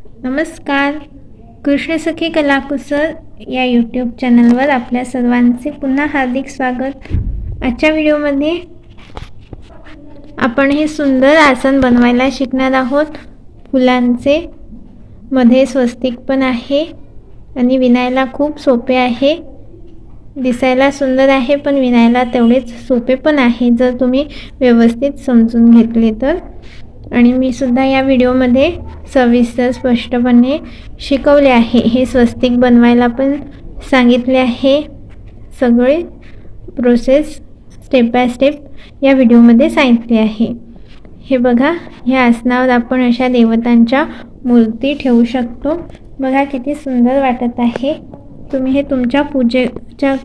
नमस्कार. कृष्णसखी कलाकुसर या यूट्यूब चॅनलवर आपल्या सर्वांचे पुन्हा हार्दिक स्वागत. आजच्या व्हिडिओमध्ये आपण हे सुंदर आसन बनवायला शिकणार आहोत. फुलांचे मध्ये स्वस्तिक पण आहे आणि विणायला खूप सोपे आहे. दिसायला सुंदर आहे पण विणायला तेवढेच सोपे पण आहे जर तुम्ही व्यवस्थित समजून घेतले तर. आणि मी सुद्धा या व्हिडिओमध्ये सविस्तर स्पष्टपणे शिकवले आहे. हे स्वस्तिक बनवायला पण सांगितले आहे. सगळे प्रोसेस स्टेप बाय स्टेप या व्हिडिओमध्ये सांगितले आहे. हे बघा, ह्या आसनावर आपण अशा देवतांच्या मूर्ती ठेवू शकतो. बघा किती सुंदर वाटत आहे. तुम्ही हे तुमच्या पूजेच्या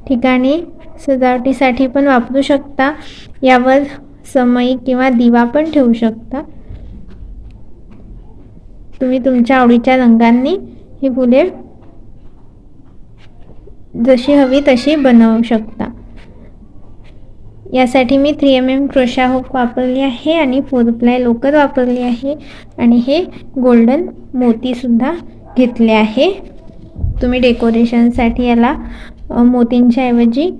ठिकाणी सजावटीसाठी पण वापरू शकता. यावर समई किंवा दिवा पण ठेवू शकता. तुम्ही तुमच्या आवडीच्या रंगांनी ही फुले जशी हवी तशी बनवू शकता. यासाठी मी 3mm क्रोशा हुक वापरली आहे आणि 4 प्लाय लोकर वापरली आहे आणि हे गोल्डन मोती सुद्धा घेतले आहे. तुम्ही डेकोरेशनसाठी याला मोतींच्या ऐवजी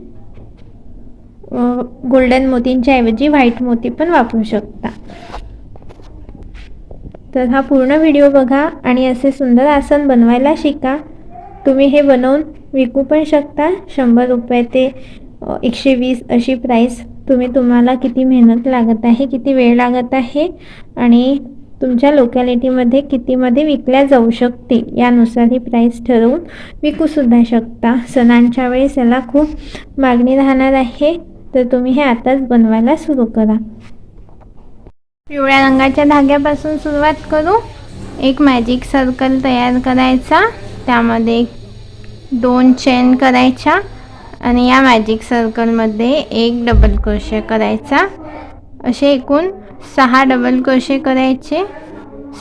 गोल्डन मोतींच्या ऐवजी व्हाईट मोती पण वापरू शकता. तर हा पूर्ण व्हिडिओ बघा आणि असे सुंदर आसन बनवायला शिका. तुम्ही हे बनवून विकू पण शकता. 100 रुपये ते 120 अशी प्राईस. तुम्हाला किती मेहनत लागत आहे, किती वेळ लागत आहे आणि तुमच्या लोकॅलिटीमध्ये कितीमध्ये विकल्या जाऊ शकते यानुसार ही प्राईस ठरवून विकूसुद्धा शकता. सणांच्या वेळेस याला खूप मागणी राहणार आहे. तर तुम्ही हे आताच बनवायला सुरू करा. पिवळ्या रंगाच्या धाग्यापासून सुरुवात करू. एक मॅजिक सर्कल तयार करायचा, त्यामध्ये 2 चेन करायच्या आणि या मॅजिक सर्कलमध्ये एक डबल क्रोशे करायचा. असे एकूण 6 डबल क्रोशे करायचे.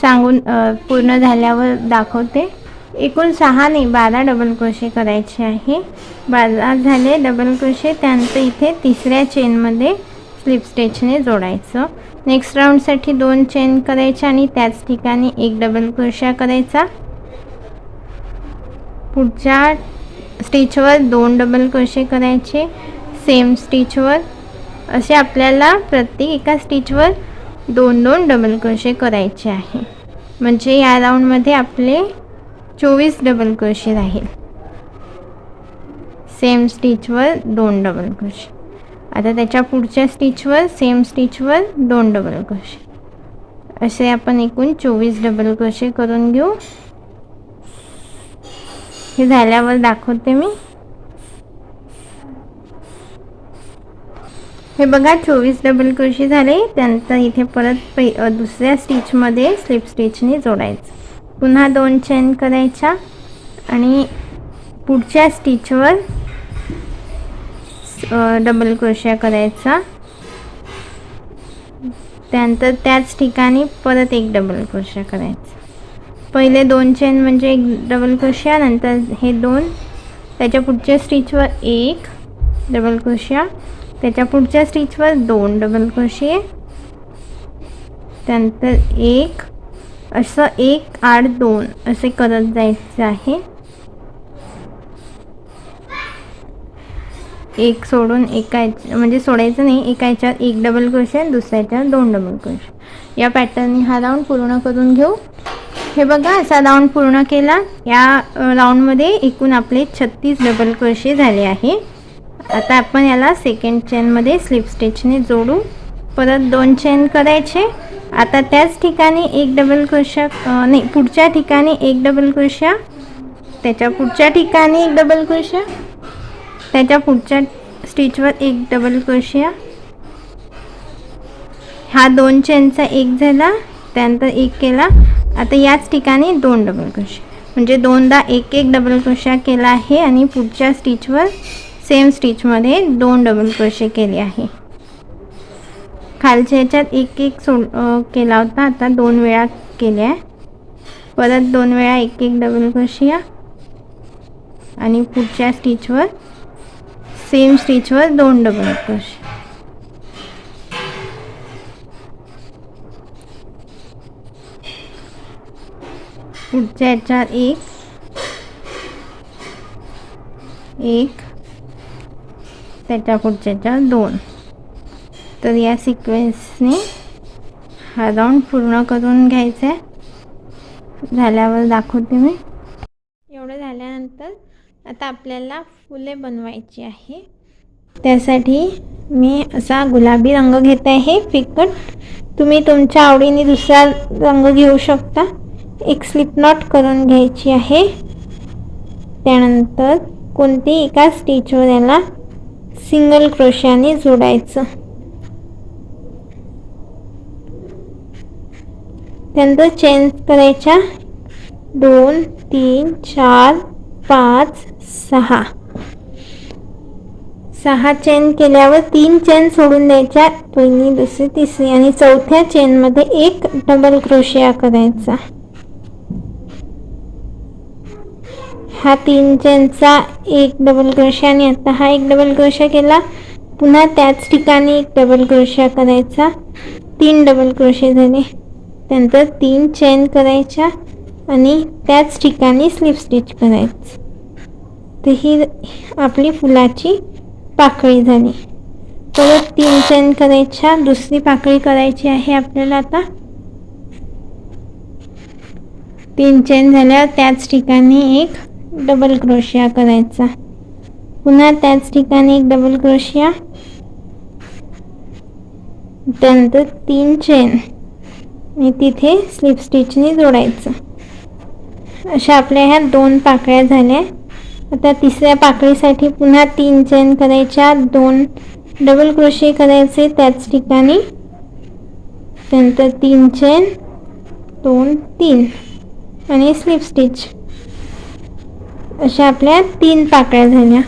सांगून पूर्ण झाल्यावर दाखवते. एकूण 6 नाही 12 डबल क्रोशे करायचे आहे. 12 झाले डबल क्रोशे. त्यानंतर इथे तिसऱ्या चेनमध्ये स्लिप स्टिचने जोडायचं. नेक्स्ट राऊंडसाठी 2 चेन करायच्या आणि त्याच ठिकाणी एक डबल क्रोशा करायचा. पुढच्या स्टिचवर 2 डबल क्रोशे करायचे सेम स्टिचवर. असे आपल्याला प्रत्येक एका स्टिचवर 2-2 डबल क्रोशे करायचे आहे. म्हणजे या राऊंडमध्ये आपले 24 डबल क्रोशे राहील. सेम स्टिचवर 2 डबल क्रोशे. आता त्याच्या पुढच्या स्टिचवर सेम स्टिचवर 2 डबल क्रोशे. असे आपण एकूण 24 डबल क्रोशे करून घेऊ. हे झाल्यावर दाखवते मी. हे बघा 24 डबल क्रोशे झाले. त्यानंतर इथे परत दुसऱ्या स्टिचमध्ये स्लिप स्टिचने जोडायचं. पुन्हा 2 चेन करायच्या आणि पुढच्या स्टिचवर डबल क्रोशा करायचा. त्यानंतर त्याच ठिकाणी परत एक डबल क्रोशा करायचा. पहिले 2 चेन म्हणजे एक डबल क्रोशा, नंतर हे 2. त्याच्या पुढच्या स्टिचवर एक डबल क्रोशा, त्याच्या पुढच्या स्टिचवर 2 डबल क्रोशे, त्यानंतर एक. असं 1 8 2 असे करत जायचं आहे. एक सोडून एका म्हणजे सोडायचं नाही. एका ह्याच्यात एक डबल क्रोशे आणि दुसऱ्या ह्याच्यात 2 डबल क्रोशे. या पॅटर्नने हा राऊंड पूर्ण करून घेऊ. हे बघा असा राऊंड पूर्ण केला. या राऊंडमध्ये एकूण आपले 36 डबल क्रोशे झाले आहे. आता आपण याला सेकंड चेनमध्ये स्लिप स्टिचने जोडू. परत 2 चेन करायचे. आता त्याच ठिकाणी एक डबल क्रोशा नाही, पुढच्या ठिकाणी एक डबल क्रोशा, त्याच्या पुढच्या ठिकाणी एक डबल क्रोशा, त्याच्या पुढच्या स्टिचवर एक डबल क्रोशिया. हा 2 चेनचा एक झाला. त्यानंतर एक केला. आता याच ठिकाणी 2 डबल क्रोशिया, म्हणजे 2दा एक डबल क्रोशिया केला आहे आणि पुढच्या स्टिचवर सेम स्टिचमध्ये 2 डबल क्रोशे केले आहे. खालच्या ह्याच्यात एक केला होता, आता 2 वेळा केल्या आहे. परत 2 वेळा एक डबल क्रोशिया आणि पुढच्या स्टिचवर सेम स्टिचवर 2 डबल क्रोशे. पुढच्या ह्याच्यात एक त्याच्या पुढच्या ह्याच्यात 2. तर या सिक्वेन्सने हा राऊंड पूर्ण करून घ्यायचा आहे. झाल्यावर दाखवते मी. एवढं झाल्यानंतर आता आपल्याला फुले बनवायची आहे. त्यासाठी मी असा गुलाबी रंग घेत आहे फिकट. तुम्ही तुमच्या आवडीने दुसरा रंग घेऊ शकता. एक स्लिप नॉट करून घ्यायची आहे. त्यानंतर कोणती एका स्टिचवर याला सिंगल क्रोशाने जोडायचं. त्यानंतर चेन करायच्या 2 3 4 5 6 चेन केल्यावर 3 चेन सोडून द्यायच्या. पहिली, दुसरी, तिसरी आणि चौथ्या चेनमध्ये एक डबल क्रोशिया करायचा. हा 3 चेनचा एक डबल क्रोशिया आणि आता हा एक डबल क्रोशिया केला. पुन्हा त्याच ठिकाणी एक डबल क्रोशिया करायचा. 3 डबल क्रोशिया झाले. त्यानंतर 3 चेन करायच्या आणि त्याच ठिकाणी स्लिप स्टिच करायचं. तर ही आपली फुलाची पाकळी झाली. परत 3 चेन करायच्या. दुसरी पाकळी करायची आहे आपल्याला. आता 3 चेन झाल्यावर त्याच ठिकाणी एक डबल क्रोशिया करायचा. पुन्हा त्याच ठिकाणी एक डबल क्रोशिया. त्यानंतर 3 चेन आणि तिथे स्लिप स्टिचने जोडायचं. अशा आपल्या ह्या 2 पाकळ्या झाल्या. आता तिसऱ्या पाकळीसाठी पुन्हा 3 चेन करायच्या. 2 डबल क्रोशिया करायचे त्याच ठिकाणी. त्यानंतर 3 चेन 2 3 आणि स्लिप स्टिच. अशा आपल्या 3 पाकळ्या झाल्या.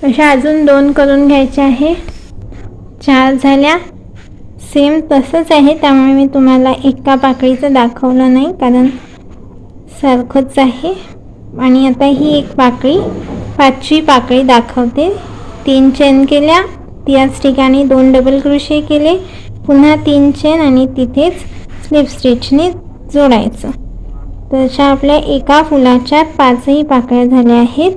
अशा अजून 2 करून घ्यायच्या आहे. 4 झाल्या. सेम तसंच आहे, त्यामुळे मी तुम्हाला एका पाकळीचं दाखवलं नाही कारण सारखंच आहे. आणि आता ही एक पाकळी, 5वी पाकळी दाखवते. 3 चेन केल्या, त्याच ठिकाणी 2 डबल क्रोशिया केले, पुन्हा 3 चेन आणि तिथेच स्लिप स्टिचने जोडायचं. तर अशा आपल्या एका फुलाच्या 5ही पाकळ्या झाल्या आहेत.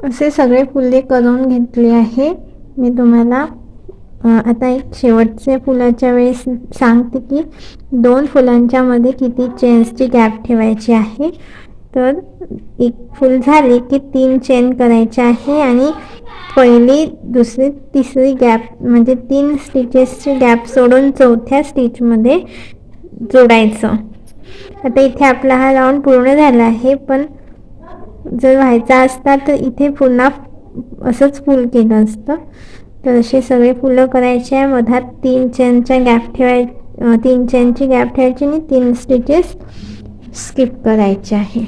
असे सगळे फुले करून घेतले आहे मी तुम्हाला. आता एक शेवटचे फुलाच्या वेळेस सांगते की 2 फुलांच्या मध्ये किती चेन्सची गॅप ठेवायची आहे. तर एक फुल झाले की 3 चेन करायचे आहे आणि पहिली, दुसरी, तिसरी गॅप म्हणजे 3 स्टिचेसची गॅप सोडून चौथ्या स्टिचमध्ये जोडायचं. आता इथे आपला हा राऊंड पूर्ण झाला आहे. पण जर व्हायचा असता तर इथे पुन्हा असंच फुल केलं असतं. तर असे सगळे फुलं करायचे आहे. मधात 3 चेनच्या गॅप 3 चेनची गॅप ठेवायची आणि 3 स्टिचेस स्किप करायचे आहे.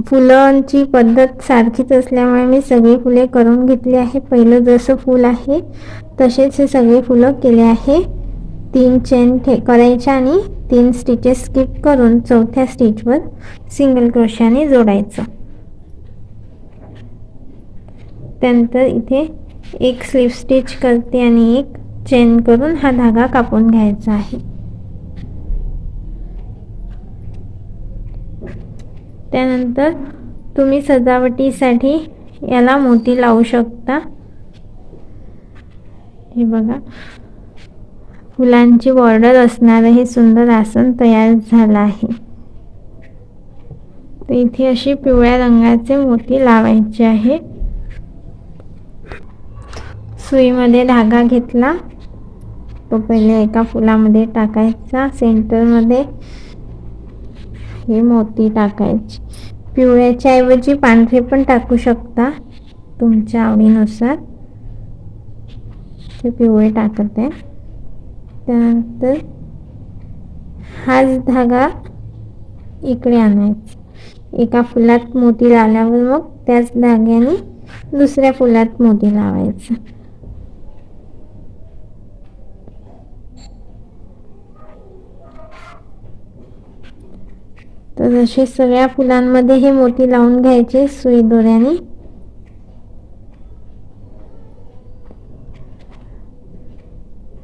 फुलांची पद्धत सारखीच असल्यामुळे मी सगळी फुले करून घेतली आहे. पहिलं जसं फूल आहे तसेच हे सगळे फुलं केले आहे. 3 चेन करायच्या आणि 3 स्टिचेस स्किप करून चौथ्या स्टिचवर सिंगल क्रोशाने जोडायचं. त्यानंतर इथे एक स्लिप स्टिच करते आणि एक चेन करून हा धागा कापून घ्यायचा आहे. त्यानंतर तुम्ही सजावटीसाठी याला मोती लावू शकता. हे बघा, फुलांची बॉर्डर असणारं हे सुंदर आसन तयार झालं आहे. तर इथे अशी पिवळ्या रंगाचे मोती लावायचे आहे. सुईमध्ये धागा घेतला, तो पहिले एका फुलामध्ये टाकायचा. सेंटरमध्ये हे मोती टाकायचे. पिवळ्याच्या ऐवजी पांढरे पण टाकू शकता तुमच्या आवडीनुसार. ते पिवळे टाकत आहे. त्यानंतर हाच धागा इकडे आणायचा. एका फुलात मोती लावल्यावर मग त्याच धाग्याने दुसऱ्या फुलात मोती लावायचा. तर असे सगळ्या फुलांमध्ये हे मोती लावून घ्यायचे सुई दोऱ्याने.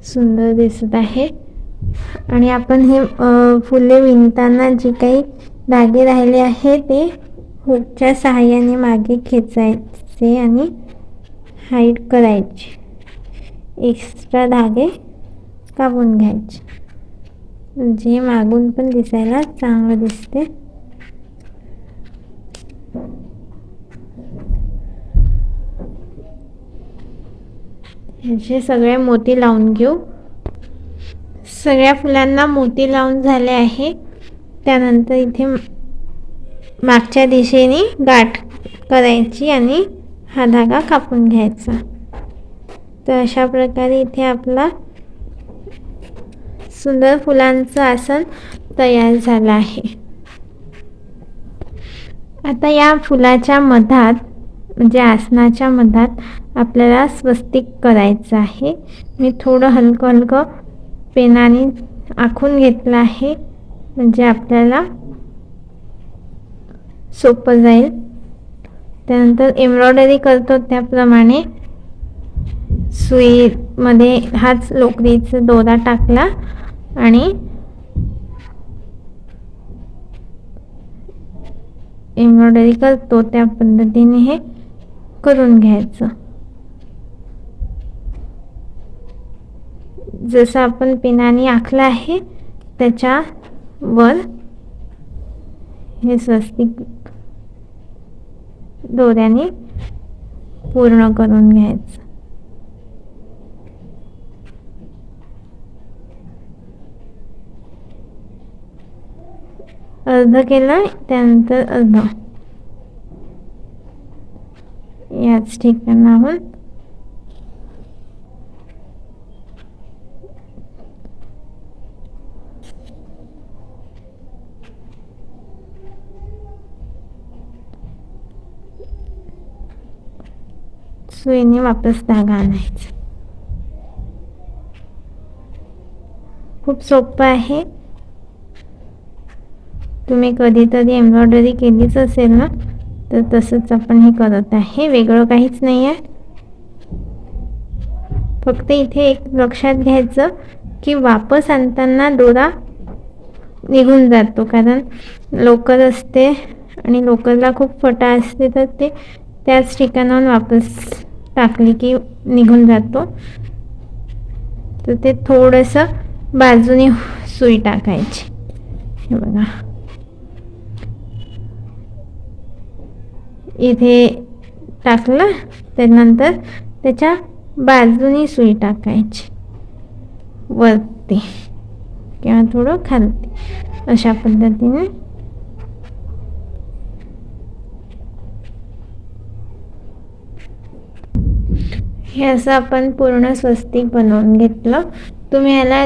सुंदर दिसत आहे. आणि आपण हे फुले विणताना जे काही धागे राहिले आहे ते हुकच्या सहाय्याने मागे खेचायचे आणि हाईड करायचे, एक्स्ट्रा धागे कापून घ्यायचे, म्हणजे मागून पण दिसायला चांगलं दिसते. ह्याचे सगळे मोती लावून घेऊ. सगळ्या फुलांना मोती लावून झाले आहे. त्यानंतर इथे मागच्या दिशेने गाठ करायची आणि हा धागा कापून घ्यायचा. तर अशा प्रकारे इथे आपला सुंदर फुलांचं आसन तयार झालं आहे. आता या फुलाच्या मधात म्हणजे आसनाच्या मधात आपल्याला स्वस्तिक करायचं आहे. मी थोडं हलकं हलकं पेनाने आखून घेतलं आहे, म्हणजे आपल्याला सोपं जाईल. त्यानंतर एम्ब्रॉयडरी करतो त्याप्रमाणे सुईमध्ये हाच लोकरीचा दोरा टाकला आणि एम्ब्रॉयडरी करतो त्या पद्धतीने हे करून घ्यायचं. जसं आपण पेनाने आखलं आहे त्याच्या वर हे स्वस्तिक दोऱ्याने पूर्ण करून घ्यायचं. अर्ध केलं, त्यानंतर अर्ध याच ठिकाणाहून सुईने वापस धागा आणायचा. खूप सोपं आहे. तुम्ही कधीतरी एम्ब्रॉयडरी केलीच असेल ना, तर तसंच आपण हे करत आहे. वेगळं काहीच नाही आहे. फक्त इथे एक लक्षात घ्यायचं की वापस आणताना दोरा निघून जातो, कारण लोकर असते आणि लोकरला खूप फटा असते, तर ते त्याच ठिकाणाहून वापस टाकली की निघून जातो. तर ते थोडंसं बाजूने सुई टाकायची. हे बघा, इथे टाकलं, त्यानंतर त्याच्या बाजूने सुई टाकायची, वरती किंवा थोडं खालती, अशा पद्धतीने. हे असं आपण पूर्ण स्वस्तिक बनवून घेतलं. तुम्ही ह्याला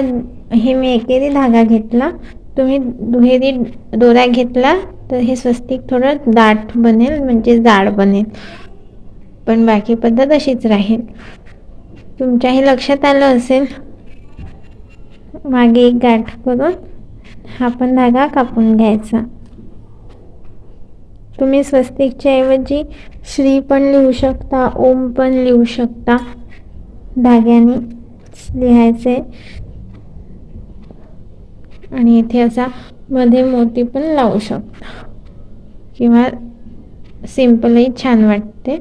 हे मी एकेरी धागा घेतला, तुम्ही दुहेरी दोरा घेतला तर हे स्वस्तिक थोडं दाट बनेल, म्हणजे जाड बनेल, पण बाकी पद्धत अशीच राहील. तुमच्याही लक्षात आलं असेल. मागे एक गाठ करून हा पण धागा कापून घ्यायचा. तुम्ही स्वस्तिकच्या ऐवजी श्री पण लिहू शकता, ओम पण लिहू शकता. धाग्याने लिहायचे आणि इथे असा मध्ये मोती पण लावू शकता, किंवा सिंपलही छान वाटते.